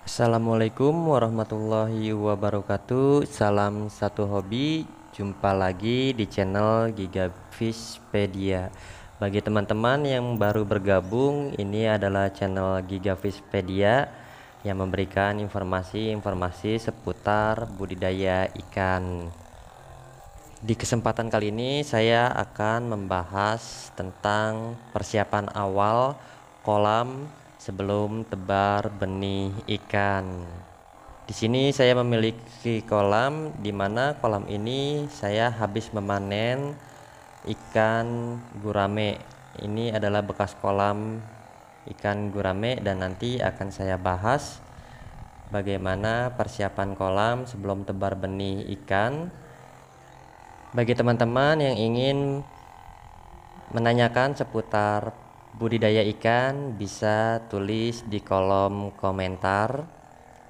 Assalamualaikum warahmatullahi wabarakatuh. Salam satu hobi. Jumpa lagi di channel Gigafishpedia. Bagi teman-teman yang baru bergabung, ini adalah channel Gigafishpedia yang memberikan informasi-informasi seputar budidaya ikan. Di kesempatan kali ini saya akan membahas tentang persiapan awal kolam sebelum tebar benih ikan. Di sini saya memiliki kolam di mana kolam ini saya habis memanen ikan gurame. Ini adalah bekas kolam ikan gurame dan nanti akan saya bahas bagaimana persiapan kolam sebelum tebar benih ikan. Bagi teman-teman yang ingin menanyakan seputar budidaya ikan, bisa tulis di kolom komentar.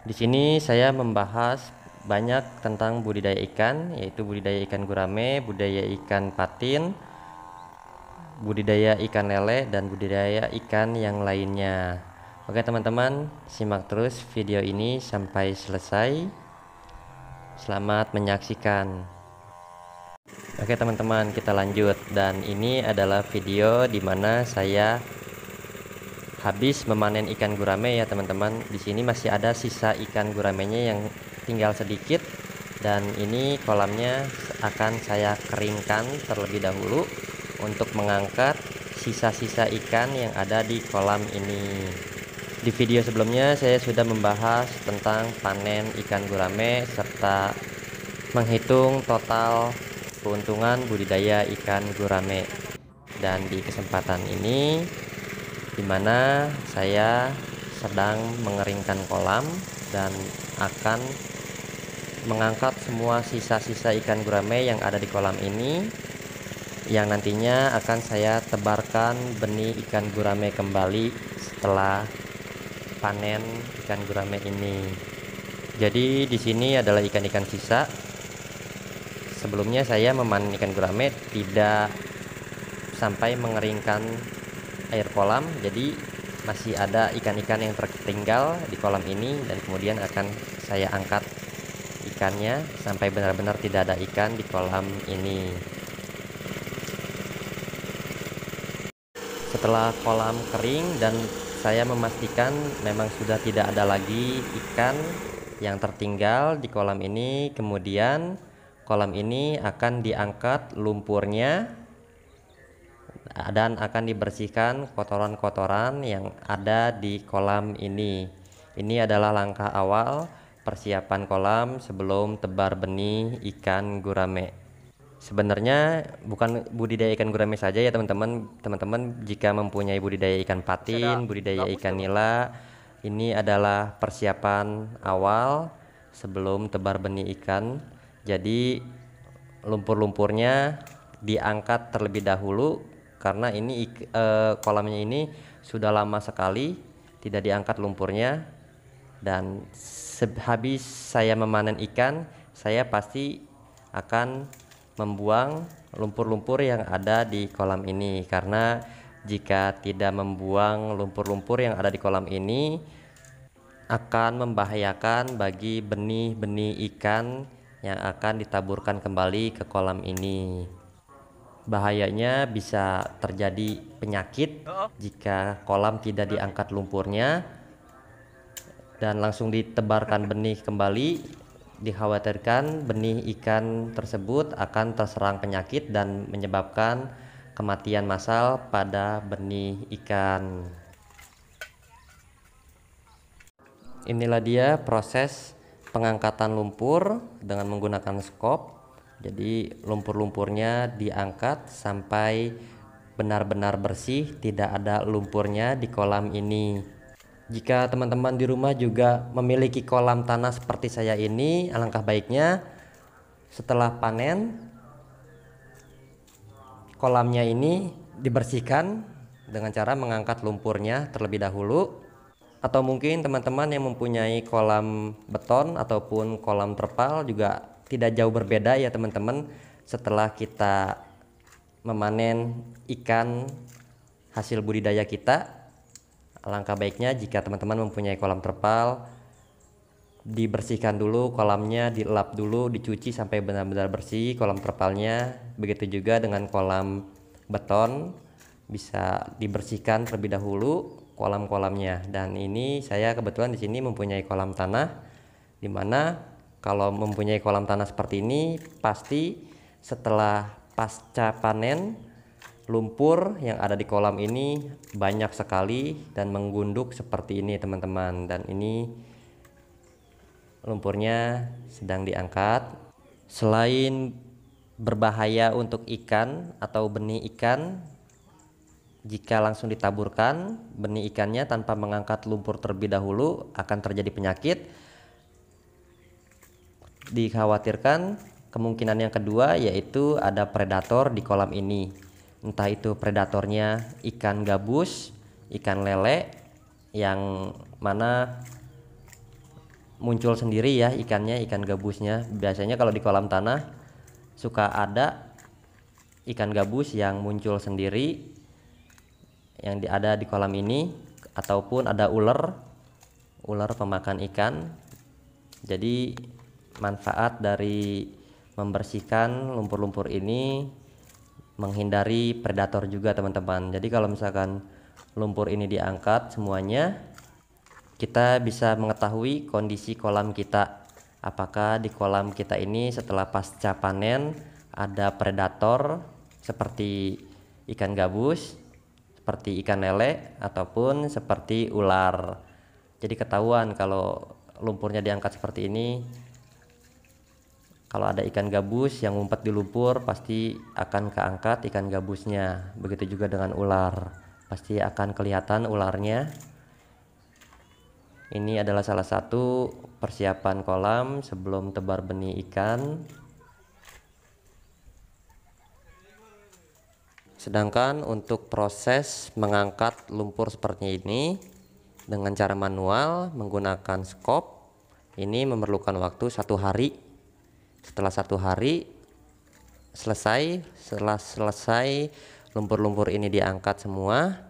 Di sini saya membahas banyak tentang budidaya ikan, yaitu budidaya ikan gurame, budidaya ikan patin, budidaya ikan lele, dan budidaya ikan yang lainnya. Oke teman-teman, simak terus video ini sampai selesai. Selamat menyaksikan. Oke teman-teman, kita lanjut. Dan ini adalah video dimana saya habis memanen ikan gurame ya teman-teman. Di sini masih ada sisa ikan guramenya yang tinggal sedikit, dan ini kolamnya akan saya keringkan terlebih dahulu untuk mengangkat sisa-sisa ikan yang ada di kolam ini. Di video sebelumnya saya sudah membahas tentang panen ikan gurame serta menghitung total keuntungan budidaya ikan gurame. Dan di kesempatan ini dimana saya sedang mengeringkan kolam dan akan mengangkat semua sisa-sisa ikan gurame yang ada di kolam ini, yang nantinya akan saya tebarkan benih ikan gurame kembali setelah panen ikan gurame ini. Jadi di sini adalah ikan-ikan sisa. Sebelumnya saya memanen ikan gurame tidak sampai mengeringkan air kolam, jadi masih ada ikan-ikan yang tertinggal di kolam ini, dan kemudian akan saya angkat ikannya sampai benar-benar tidak ada ikan di kolam ini. Setelah kolam kering dan saya memastikan memang sudah tidak ada lagi ikan yang tertinggal di kolam ini, kemudian kolam ini akan diangkat lumpurnya dan akan dibersihkan kotoran-kotoran yang ada di kolam ini. Ini adalah langkah awal persiapan kolam sebelum tebar benih ikan gurame. Sebenarnya bukan budidaya ikan gurame saja ya teman-teman. Teman-teman jika mempunyai budidaya ikan patin, budidaya ikan nila, ini adalah persiapan awal sebelum tebar benih ikan. Jadi lumpur-lumpurnya diangkat terlebih dahulu karena ini kolamnya ini sudah lama sekali tidak diangkat lumpurnya, dan habis saya memanen ikan, saya pasti akan membuang lumpur-lumpur yang ada di kolam ini, karena jika tidak membuang lumpur-lumpur yang ada di kolam ini akan membahayakan bagi benih-benih ikan yang akan ditaburkan kembali ke kolam ini. Bahayanya bisa terjadi penyakit jika kolam tidak diangkat lumpurnya dan langsung ditebarkan benih kembali. Dikhawatirkan benih ikan tersebut akan terserang penyakit dan menyebabkan kematian massal pada benih ikan. Inilah dia proses pengangkatan lumpur dengan menggunakan skop. Jadi lumpur-lumpurnya diangkat sampai benar-benar bersih, tidak ada lumpurnya di kolam ini. Jika teman-teman di rumah juga memiliki kolam tanah seperti saya ini, alangkah baiknya setelah panen kolamnya ini dibersihkan dengan cara mengangkat lumpurnya terlebih dahulu. Atau mungkin teman-teman yang mempunyai kolam beton ataupun kolam terpal juga tidak jauh berbeda ya teman-teman. Setelah kita memanen ikan hasil budidaya kita, alangkah baiknya jika teman-teman mempunyai kolam terpal, dibersihkan dulu kolamnya, dilap dulu, dicuci sampai benar-benar bersih kolam terpalnya. Begitu juga dengan kolam beton, bisa dibersihkan terlebih dahulu kolam-kolamnya. Dan ini saya kebetulan di sini mempunyai kolam tanah, dimana kalau mempunyai kolam tanah seperti ini pasti setelah pasca panen lumpur yang ada di kolam ini banyak sekali dan menggunduk seperti ini teman-teman. Dan ini lumpurnya sedang diangkat. Selain berbahaya untuk ikan atau benih ikan, jika langsung ditaburkan benih ikannya tanpa mengangkat lumpur terlebih dahulu akan terjadi penyakit. Dikhawatirkan kemungkinan yang kedua yaitu ada predator di kolam ini, entah itu predatornya ikan gabus, ikan lele, yang mana muncul sendiri ya ikannya, ikan gabusnya. Biasanya kalau di kolam tanah suka ada ikan gabus yang muncul sendiri yang ada di kolam ini, ataupun ada ular pemakan ikan. Jadi manfaat dari membersihkan lumpur-lumpur ini menghindari predator juga teman-teman. Jadi kalau misalkan lumpur ini diangkat semuanya, kita bisa mengetahui kondisi kolam kita, apakah di kolam kita ini setelah pasca panen ada predator seperti ikan gabus, seperti ikan lele, ataupun seperti ular. Jadi ketahuan kalau lumpurnya diangkat seperti ini. Kalau ada ikan gabus yang ngumpet di lumpur pasti akan keangkat ikan gabusnya. Begitu juga dengan ular, pasti akan kelihatan ularnya. Ini adalah salah satu persiapan kolam sebelum tebar benih ikan. Sedangkan untuk proses mengangkat lumpur seperti ini dengan cara manual menggunakan skop, ini memerlukan waktu 1 hari. Setelah 1 hari setelah selesai lumpur-lumpur ini diangkat semua,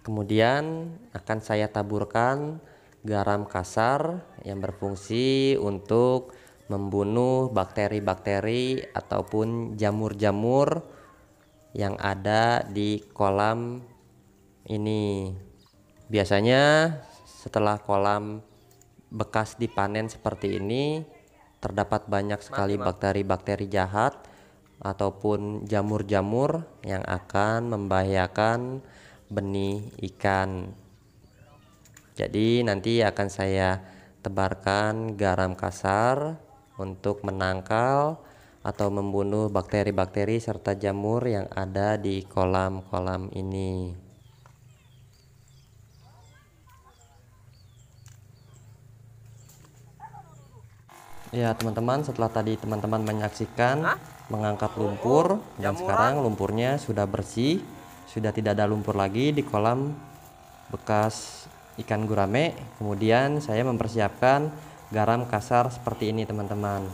kemudian akan saya taburkan garam kasar yang berfungsi untuk membunuh bakteri-bakteri ataupun jamur-jamur yang ada di kolam ini. Biasanya setelah kolam bekas dipanen seperti ini terdapat banyak sekali bakteri-bakteri jahat ataupun jamur-jamur yang akan membahayakan benih ikan. Jadi nanti akan saya tebarkan garam kasar untuk menangkal atau membunuh bakteri-bakteri serta jamur yang ada di kolam-kolam ini. Ya teman-teman, setelah tadi teman-teman menyaksikan mengangkat lumpur, dan sekarang lumpurnya sudah bersih, sudah tidak ada lumpur lagi di kolam bekas ikan gurame. Kemudian saya mempersiapkan garam kasar seperti ini teman-teman.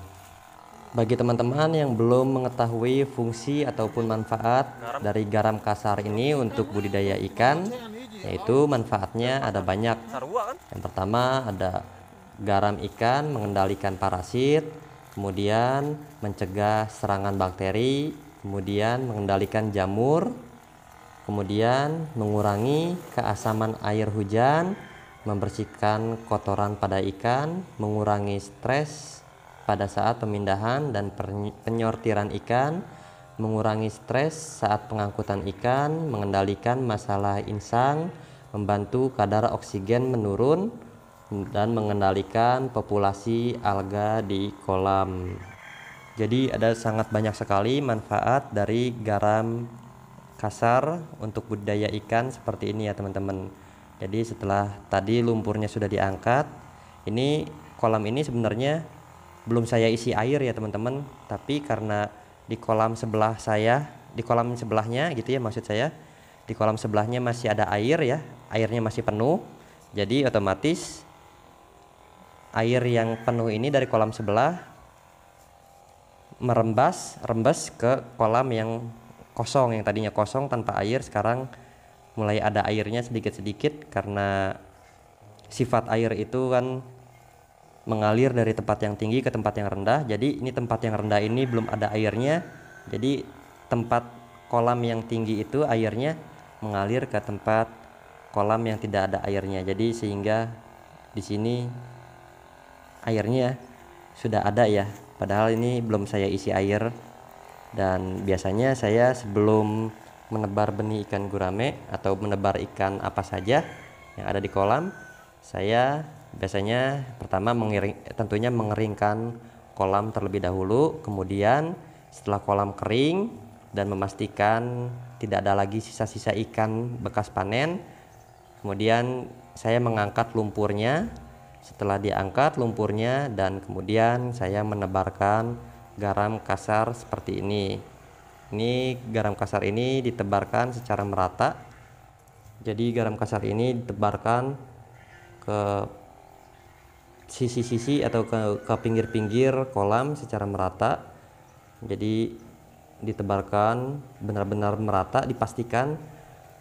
Bagi teman-teman yang belum mengetahui fungsi ataupun manfaat dari garam kasar ini untuk budidaya ikan, yaitu manfaatnya ada banyak. Yang pertama ada garam ikan mengendalikan parasit, kemudian mencegah serangan bakteri, kemudian mengendalikan jamur, kemudian mengurangi keasaman air hujan, membersihkan kotoran pada ikan, mengurangi stres pada saat pemindahan dan penyortiran ikan, mengurangi stres saat pengangkutan ikan, mengendalikan masalah insang, membantu kadar oksigen menurun, dan mengendalikan populasi alga di kolam. Jadi ada sangat banyak sekali manfaat dari garam kasar untuk budidaya ikan seperti ini ya teman-teman. Jadi setelah tadi lumpurnya sudah diangkat, ini kolam ini sebenarnya belum saya isi air ya teman-teman, tapi karena di kolam sebelah saya, di kolam sebelahnya gitu ya, maksud saya di kolam sebelahnya masih ada air ya, airnya masih penuh. Jadi otomatis air yang penuh ini dari kolam sebelah rembes ke kolam yang kosong, yang tadinya kosong tanpa air, sekarang mulai ada airnya sedikit-sedikit karena sifat air itu kan mengalir dari tempat yang tinggi ke tempat yang rendah. Jadi ini tempat yang rendah ini belum ada airnya. Jadi tempat kolam yang tinggi itu airnya mengalir ke tempat kolam yang tidak ada airnya. Jadi sehingga di sini airnya sudah ada ya. Padahal ini belum saya isi air. Dan biasanya saya sebelum menebar benih ikan gurame atau menebar ikan apa saja yang ada di kolam, saya biasanya pertama tentunya mengeringkan kolam terlebih dahulu. Kemudian setelah kolam kering dan memastikan tidak ada lagi sisa-sisa ikan bekas panen, kemudian saya mengangkat lumpurnya. Setelah diangkat lumpurnya, dan kemudian saya menebarkan garam kasar seperti ini. Ini garam kasar ini ditebarkan secara merata. Jadi garam kasar ini ditebarkan ke sisi-sisi atau ke pinggir-pinggir kolam secara merata. Jadi ditebarkan benar-benar merata, dipastikan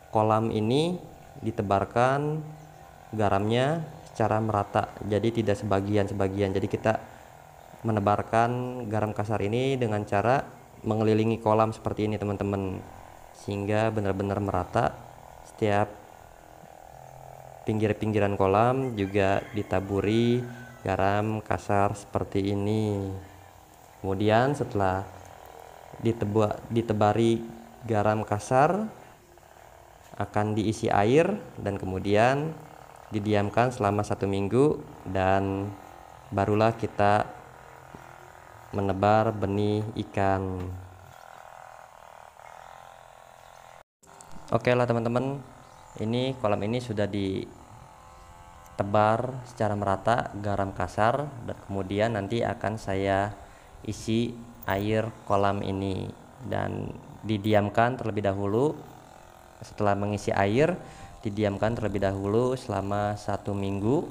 kolam ini ditebarkan garamnya secara merata, jadi tidak sebagian-sebagian. Jadi kita menebarkan garam kasar ini dengan cara mengelilingi kolam seperti ini teman-teman, sehingga benar-benar merata. Setiap pinggir-pinggiran kolam juga ditaburi garam kasar seperti ini. Kemudian setelah ditebari garam kasar, akan diisi air dan kemudian didiamkan selama 1 minggu, dan barulah kita menebar benih ikan. Oke lah teman-teman, ini kolam ini sudah ditebar secara merata garam kasar, dan kemudian nanti akan saya isi air kolam ini dan didiamkan terlebih dahulu. Setelah mengisi air, didiamkan terlebih dahulu selama 1 minggu,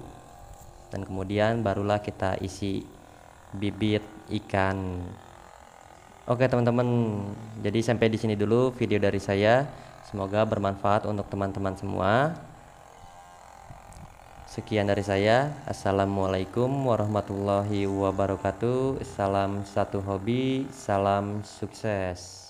dan kemudian barulah kita isi bibit ikan. Oke teman-teman, jadi sampai di sini dulu video dari saya. Semoga bermanfaat untuk teman-teman semua. Sekian dari saya. Assalamualaikum warahmatullahi wabarakatuh. Salam satu hobi, salam sukses.